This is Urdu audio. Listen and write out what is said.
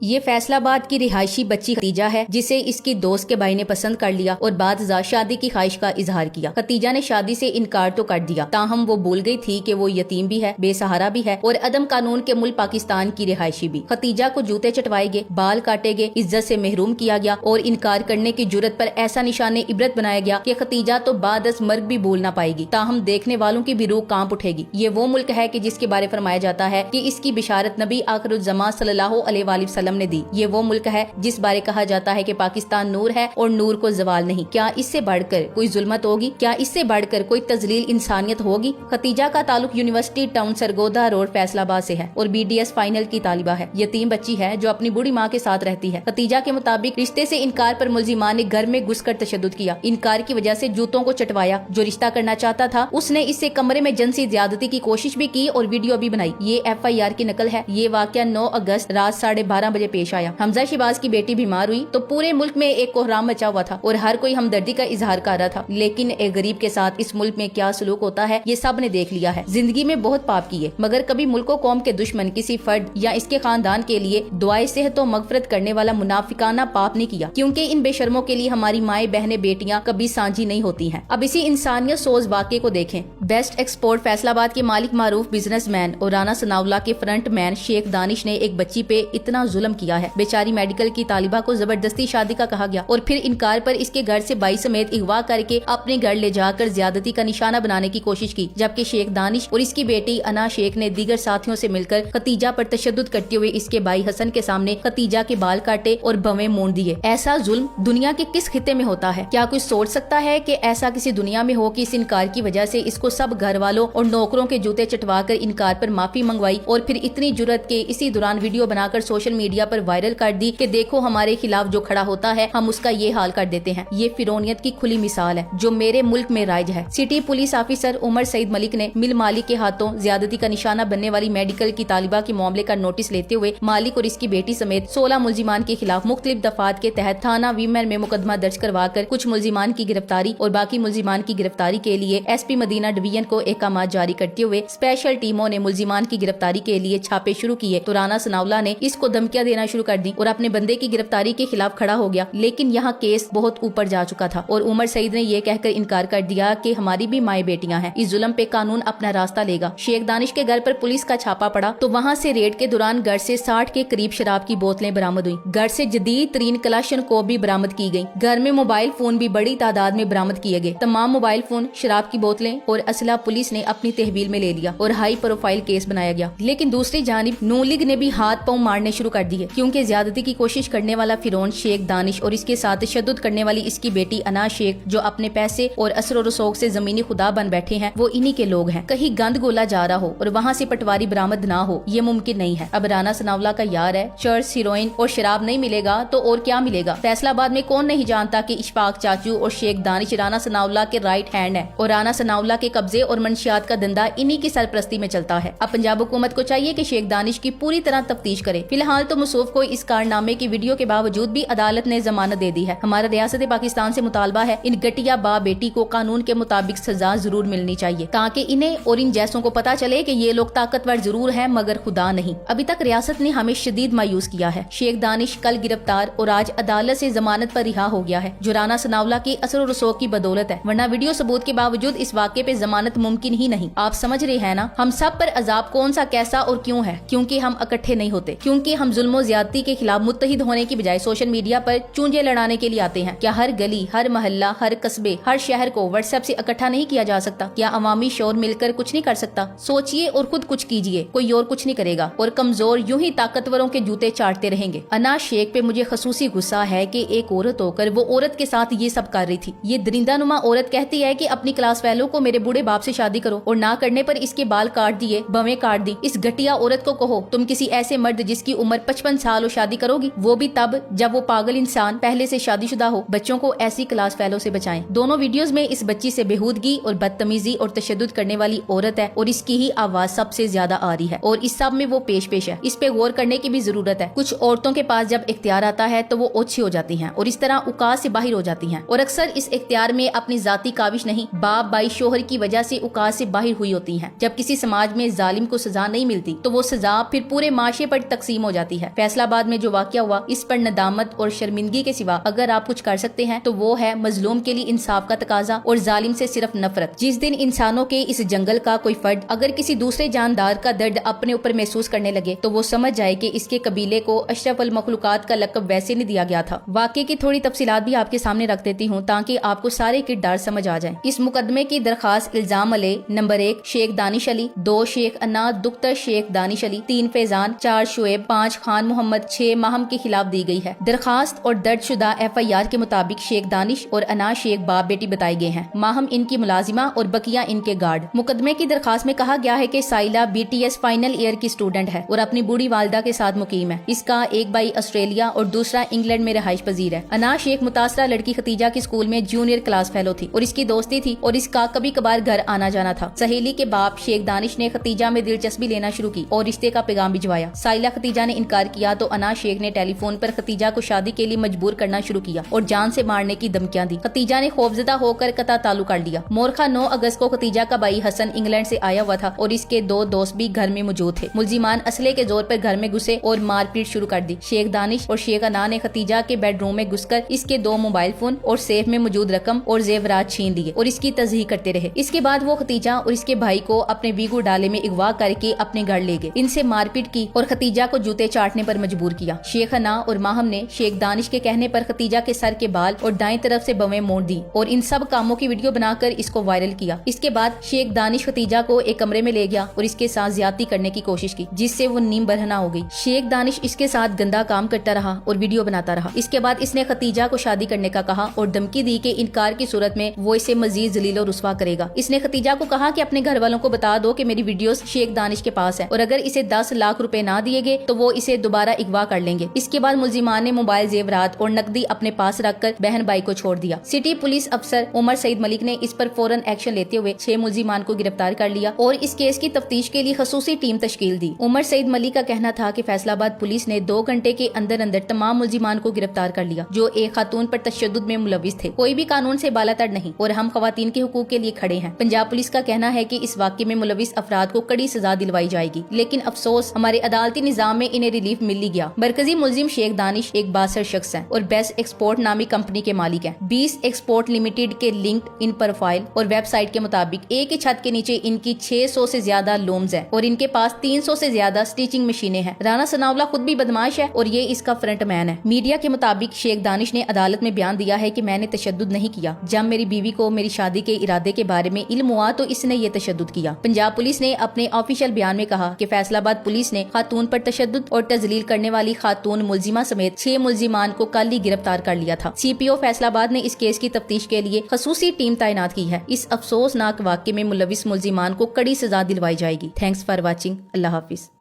یہ فیصل آباد کی رہائشی بچی ختیجہ ہے جسے اس کی دوست کے بھائی نے پسند کر لیا اور بعد ازاں شادی کی خواہش کا اظہار کیا۔ ختیجہ نے شادی سے انکار تو کر دیا، تاہم وہ بھول گئی تھی کہ وہ یتیم بھی ہے، بے سہارا بھی ہے اور عدم قانون کے ملک پاکستان کی رہائشی بھی۔ ختیجہ کو جوتے چٹوائے گئے، بال کاٹے گئے، عزت سے محروم کیا گیا اور انکار کرنے کی جرت پر ایسا نشان عبرت بنایا گیا کہ ختیجہ تو بعد از مرگ بھی بھول نہ پائے گی، تاہم دیکھنے والوں کی بھی روح کانپ اٹھے گی۔ یہ وہ ملک ہے کہ جس کے بارے فرمایا جاتا ہے کہ اس کی بشارت نبی آخر الزمان صلی اللہ علیہ وآلہ وسلم نے دی۔ یہ وہ ملک ہے جس بارے کہا جاتا ہے کہ پاکستان نور ہے اور نور کو زوال نہیں۔ کیا اس سے بڑھ کر کوئی ظلمت ہوگی؟ کیا اس سے بڑھ کر کوئی تذلیل انسانیت ہوگی؟ ختیجہ کا تعلق university town Sargodha road Faisal آباد سے ہے اور BDS فائنل کی طالبہ ہے۔ یتیم بچی ہے جو اپنی بوڑھی ماں کے ساتھ رہتی ہے۔ ختیجہ کے مطابق رشتے سے انکار پر ملزمان نے گھر میں گھس کر تشدد کیا، انکار کی وجہ سے جوتوں کو چٹوایا۔ جو رشتہ کرنا چاہتا تھا اس نے اس سے کمرے میں جنسی زیادتی کی کوشش بھی کی اور ویڈیو بھی بنائی۔ یہ FIR کی نقل ہے۔ یہ واقعہ 9 اگست رات 12:30 بجے پیش آیا۔ حمزہ شہباز کی بیٹی بیمار ہوئی تو پورے ملک میں ایک کوہرام مچا ہوا تھا اور ہر کوئی ہمدردی کا اظہار کر رہا تھا، لیکن ایک غریب کے ساتھ اس ملک میں کیا سلوک ہوتا ہے یہ سب نے دیکھ لیا ہے۔ زندگی میں بہت پاپ کیے مگر کبھی ملک و قوم کے دشمن کسی فرد یا اس کے خاندان کے لیے دعائے صحت و مغفرت کرنے والا منافقانہ پاپ نہیں کیا، کیونکہ ان بے شرموں کے لیے ہماری مائیں بہنیں بیٹیاں کبھی سانجھی نہیں ہوتی ہیں۔ اب اسی انسانیت سوز واقعے کو دیکھیں۔ بیسٹ ایکسپورٹ فیصل آباد کے مالک معروف بزنس مین اور رانا ثناءاللہ کے فرنٹ مین شیخ دانش نے ایک بچی پہ اتنا ظلم کیا ہے۔ بیچاری میڈیکل کی طالبہ کو زبردستی شادی کا کہا گیا اور پھر انکار پر اس کے گھر سے بائی سمیت اغوا کر کے اپنے گھر لے جا کر زیادتی کا نشانہ بنانے کی کوشش کی، جبکہ شیخ دانش اور اس کی بیٹی انا شیخ نے دیگر ساتھیوں سے مل کر ختیجہ پر تشدد کرتے ہوئے اس کے بھائی حسن کے سامنے ختیجہ کے بال کاٹے اور بھویں مونڈ دیے۔ ایسا ظلم دنیا کے کس خطے میں ہوتا ہے؟ کیا کوئی سوچ سکتا ہے کہ ایسا کسی دنیا میں ہو کہ اس انکار کی وجہ سے اس کو سب گھر والوں اور نوکروں کے جوتے چٹوا کر انکار پر معافی منگوائی اور پھر اتنی جرت کے اسی دوران ویڈیو بنا کر سوشل میڈیا پر وائرل کر دی کہ دیکھو ہمارے خلاف جو کھڑا ہوتا ہے ہم اس کا یہ حال کر دیتے ہیں۔ یہ فرعونیت کی کھلی مثال ہے جو میرے ملک میں رائج ہے۔ سٹی پولیس آفیسر عمر سعید ملک نے مل مالک کے ہاتھوں زیادتی کا نشانہ بننے والی میڈیکل کی طالبہ کے معاملے کا نوٹس لیتے ہوئے مالک اور اس کی بیٹی سمیت 16 ملزمان کے خلاف مختلف دفعات کے تحت تھانہ ویمن میں مقدمہ درج کروا کر کچھ ملزمان کی گرفتاری اور باقی ملزمان کی گرفتاری کے لیے SP مدینہ ڈویژن کو احکامات جاری کرتے ہوئے اسپیشل ٹیموں نے ملزمان کی گرفتاری کے لیے چھاپے شروع کیے تو رانا ثناءاللہ نے اس کو دھمکیاں دینا شروع کر دی اور اپنے بندے کی گرفتاری کے خلاف کھڑا ہو گیا، لیکن یہاں کیس بہت اوپر جا چکا تھا اور عمر سعید نے یہ کہہ کر انکار کر دیا کہ ہماری بھی مائیں بیٹیاں ہیں، اس ظلم پہ قانون اپنا راستہ لے گا۔ شیخ دانش کے گھر پر پولیس کا چھاپا پڑا تو وہاں سے ریڈ کے دوران گھر سے 60 کے قریب شراب کی بوتلیں برآمد ہوئی، گھر سے جدید ترین کلاشن کو بھی برآمد کی گئی، گھر میں موبائل فون بھی بڑی تعداد میں برآمد کیے گئے۔ تمام موبائل فون، شراب کی بوتلیں اور اسلحہ پولیس نے اپنی تحویل میں لے لیا اور ہائی پروفائل کیس بنایا گیا، لیکن دوسری جانب نون لیگ نے بھی ہاتھ پاؤں مارنے شروع کر دیے، کیونکہ زیادتی کی کوشش کرنے والا فرعون شیخ دانش اور اس کے ساتھ تشدد کرنے والی اس کی بیٹی انا شیخ جو اپنے پیسے اور اثر و رسوخ سے زمینی خدا بن بیٹھے ہیں، وہ انہی کے لوگ ہیں۔ کہیں گند گولا جا رہا ہو اور وہاں سے پٹواری برآمد نہ ہو، یہ ممکن نہیں ہے۔ اب رانا ثناءاللہ کا یار ہے، چرس، ہیروئن اور شراب نہیں ملے گا تو اور کیا ملے گا؟ فیصل آباد میں کون نہیں جانتا کہ اشفاق چاچو اور شیخ دانش رانا ثناءاللہ کے رائٹ ہینڈ ہے اور رانا ثناءاللہ کے قبضے اور منشیات کا دندہ انہی کی سرپرستی میں چلتا ہے۔ اب پنجاب حکومت کو چاہیے کہ شیخ دانش کی پوری طرح تفتیش کرے۔ فی الحال تو موصوف کو اس کارنامے کی ویڈیو کے باوجود بھی عدالت نے ضمانت دے دی ہے۔ ہمارا ریاست پاکستان سے مطالبہ ہے ان گٹیا باپ بیٹی کو قانون کے مطابق سزا ضرور ملنی چاہیے تاکہ انہیں اور ان جیسوں کو پتا چلے کہ یہ لوگ طاقتور ضرور ہیں مگر خدا نہیں۔ ابھی تک ریاست نے ہمیں شدید مایوس کیا ہے۔ شیخ دانش کل گرفتار اور آج عدالت سے ضمانت پر رہا ہو گیا ہے جو رانا ثناءاللہ کی اثر و رسوخ کی بدولت ہے، ورنہ ویڈیو ثبوت کے باوجود اس واقعے پہ ضمانت ممکن ہی نہیں۔ آپ سمجھ رہے ہیں نا ہم سب پر عذاب کون سا، کیسا اور کیوں ہے؟ کیونکہ ہم اکٹھے نہیں ہوتے، کیونکہ ہم ظلم و زیادتی کے خلاف متحد ہونے کی بجائے سوشل میڈیا پر چونجے لڑانے کے لیے آتے ہیں۔ کیا ہر گلی، ہر محلہ، ہر قصبے، ہر شہر کو واٹس ایپ سے اکٹھا نہیں کیا جا سکتا؟ کیا عوامی شور مل کر کچھ نہیں کر سکتا؟ سوچئے اور خود کچھ کیجئے، کوئی اور کچھ نہیں کرے گا اور کمزور یوں ہی طاقتوروں کے جوتے چاٹتے رہیں گے۔ انا شیخ پہ مجھے خصوصی غصہ ہے کہ ایک عورت ہو کر وہ عورت کے ساتھ یہ سب کر رہی تھی۔ یہ درندہ نما عورت کہتی ہے کہ اپنی کلاس فیلو کو میرے بوڑھے باپ سے شادی کرو اور نہ کرنے پر اس کے بال کاٹ دیے، بویں کاٹ دی۔ اس گھٹیا عورت کو کہو تم کسی ایسے مرد جس کی عمر 55 سال ہو شادی کرو گی، وہ بھی تب جب وہ پاگل انسان پہلے سے شادی شدہ ہو۔ بچوں کو ایسی کلاس فیلو سے بچائیں۔ دونوں ویڈیوز میں اس بچی سے بےہودگی اور بدتمیزی اور تشدد کرنے والی عورت ہے اور اس کی ہی آواز سب سے زیادہ آ رہی ہے اور اس سب میں وہ پیش ہے۔ اس پہ غور کرنے کی بھی ضرورت ہے۔ کچھ عورتوں کے پاس جب اختیار آتا ہے تو وہ اوچھی ہو جاتی ہیں اور اس طرح اوقات سے باہر ہو جاتی ہیں اور اکثر اس اختیار میں اپنی ذاتی کاوش نہیں، باپ بھائی شوہر کی وجہ سے اوقات سے باہر ہوئی ہوتی ہیں۔ جب کسی سماج میں ظالم کو سزا نہیں ملتی تو وہ سزا پھر پورے معاشرے پر تقسیم ہو جاتی ہے۔ ہے۔ فیصل آباد میں جو واقعہ ہوا اس پر ندامت اور شرمندگی کے سوا اگر آپ کچھ کر سکتے ہیں تو وہ ہے مظلوم کے لیے انصاف کا تقاضا اور ظالم سے صرف نفرت۔ جس دن انسانوں کے اس جنگل کا کوئی فرد اگر کسی دوسرے جاندار کا درد اپنے اوپر محسوس کرنے لگے تو وہ سمجھ جائے کہ اس کے قبیلے کو اشرف المخلوقات کا لقب ویسے نہیں دیا گیا تھا۔ واقعے کی تھوڑی تفصیلات بھی آپ کے سامنے رکھ دیتی ہوں تاکہ آپ کو سارے کردار سمجھ آ جائیں۔ اس مقدمے کی درخواست الزام علیہ نمبر 1 شیخ دانش علی، 2 شیخ انا دختر شیخ دانش علی، 3 فیضان، 4 شعیب، 5 خان محمد، 6 ماہم کے خلاف دی گئی ہے۔ درخواست اور درج شدہ FIR کے مطابق شیخ دانش اور انا شیخ باپ بیٹی بتائے گئے ہیں، ماہم ان کی ملازمہ اور بقیہ ان کے گارڈ۔ مقدمے کی درخواست میں کہا گیا ہے کہ سائلہ BTS فائنل ایئر کی اسٹوڈنٹ ہے اور اپنی بوڑھی والدہ کے ساتھ مقیم ہے۔ اس کا ایک بھائی آسٹریلیا اور دوسرا انگلینڈ میں رہائش پذیر ہے۔ انا شیخ متاثرہ لڑکی ختیجہ کی اسکول میں جونیئر کلاس فیلو تھی اور اس کی دوستی تھی اور اس کا کبھی کبھار گھر آنا جانا تھا۔ سہیلی کے باپ شیخ دانش نے ختیجہ میں دلچسپی لینا شروع کی اور رشتے کا پیغام بھجوایا۔ سائلہ ختیجہ نے انکار کیا تو انا شیخ نے ٹیلی فون پر ختیجہ کو شادی کے لیے مجبور کرنا شروع کیا اور جان سے مارنے کی دھمکیاں دی۔ ختیجہ نے خوفزدہ ہو کر قطع تعلق کر لیا۔ مورخہ 9 اگست کو ختیجہ کا بھائی حسن انگلینڈ سے آیا ہوا تھا اور اس کے 2 دوست بھی گھر میں موجود تھے۔ ملزمان اسلحے کے زور پر گھر میں گھسے اور مار پیٹ شروع کر دی۔ شیخ دانش اور شیخ انا نے ختیجہ کے بیڈ روم میں گھس کر اس کے 2 موبائل فون اور سیف میں موجود رقم اور زیورات چھین لیے اور اس کی تذیح کرتے رہے۔ اس کے بعد وہ ختیجہ اور اس کے بھائی کو اپنے ویگو ڈالے میں اغوا کر کے اپنے گھر لے گئے، ان سے مار پیٹ کی اور ختیجہ کو جوتے چاٹنے پر مجبور کیا۔ شیخ انا اور ماہم نے شیخ دانش کے کہنے پر ختیجہ کے سر کے بال اور دائیں طرف سے بویں موڑ دی اور ان سب کاموں کی ویڈیو بنا کر اس کو وائرل کیا۔ اس کے بعد شیخ دانش ختیجہ کو ایک کمرے میں لے گیا اور اس کے ساتھ زیادتی کرنے کی کوشش کی جس سے وہ نیم برہنہ ہو گئی۔ شیخ دانش اس کے ساتھ گندا کام کرتا رہا اور ویڈیو بناتا رہا۔ اس کے بعد اس نے ختیجہ کو شادی کرنے کا کہا اور دھمکی دی کہ انکار کی صورت میں وہ اسے مزید ذلیل و رسوا کرے گا۔ اس نے ختیجہ کو کہا کہ اپنے گھر والوں کو بتا دو کہ میری ویڈیوز شیخ دانش کے پاس ہے اور اگر اسے 10 لاکھ روپے نہ دیے گئے تو وہ اسے دوبارہ اغوا کر لیں گے۔ اس کے بعد ملزمان نے موبائل زیورات اور نقدی اپنے پاس رکھ کر بہن بھائی کو چھوڑ دیا۔ سٹی پولیس افسر عمر سعید ملک نے اس پر فوراً ایکشن لیتے ہوئے 6 ملزمان کو گرفتار کر لیا اور اس کیس کی تفتیش کے لیے خصوصی ٹیم تشکیل دی۔ عمر سعید ملک کا کہنا تھا کہ فیصل آباد پولیس نے 2 گھنٹے کے اندر تمام ملزمان کو گرفتار کر لیا جو ایک خاتون پر تشدد میں ملوث تھے۔ کوئی بھی قانون سے بالاتر نہیں اور ہم خواتین کے حقوق کے لیے کھڑے ہیں۔ پنجاب پولیس کا کہنا ہے کہ اس واقعے میں ملوث افراد کو کڑی سزا دلوائی جائے گی، لیکن افسوس ہمارے عدالتی نظام میں انہیں ریلیف مل ہی گیا۔ مرکزی ملزم شیخ دانش ایک بااثر شخص ہے اور بیسٹ ایکسپورٹ نامی کمپنی کے مالک ہیں۔ 20 ایکسپورٹ لمیٹڈ کے لنکڈ ان پروفائل اور ویب سائٹ کے مطابق ایک ہی چھت کے نیچے ان کی 600 سے زیادہ لومز ہیں اور ان کے پاس 300 سے زیادہ سٹیچنگ مشینیں ہیں۔ رانا ثناءاللہ خود بھی بدماش ہے اور یہ اس کا فرنٹ مین ہے۔ میڈیا کے مطابق شیخ دانش نے عدالت میں بیان دیا ہے کہ میں نے تشدد نہیں کیا، جب میری بیوی کو میری شادی کے ارادے کے بارے میں علم ہوا تو اس نے یہ تشدد کیا۔ پنجاب پولیس نے اپنے آفیشیل بیان میں کہا کہ فیصل آباد پولیس نے خاتون پر تشدد اور تذلیل کرنے والی خاتون ملزمہ سمیت 6 ملزمان کو کل ہی گرفتار کر لیا تھا۔ CPO فیصل آباد نے اس کیس کی تفتیش کے لیے خصوصی ٹیم تعینات کی ہے۔ اس افسوسناک واقعے میں ملوث ملزمان کو کڑی سزا دلوائی جائے گی۔ Thanks for watching. اللہ حافظ۔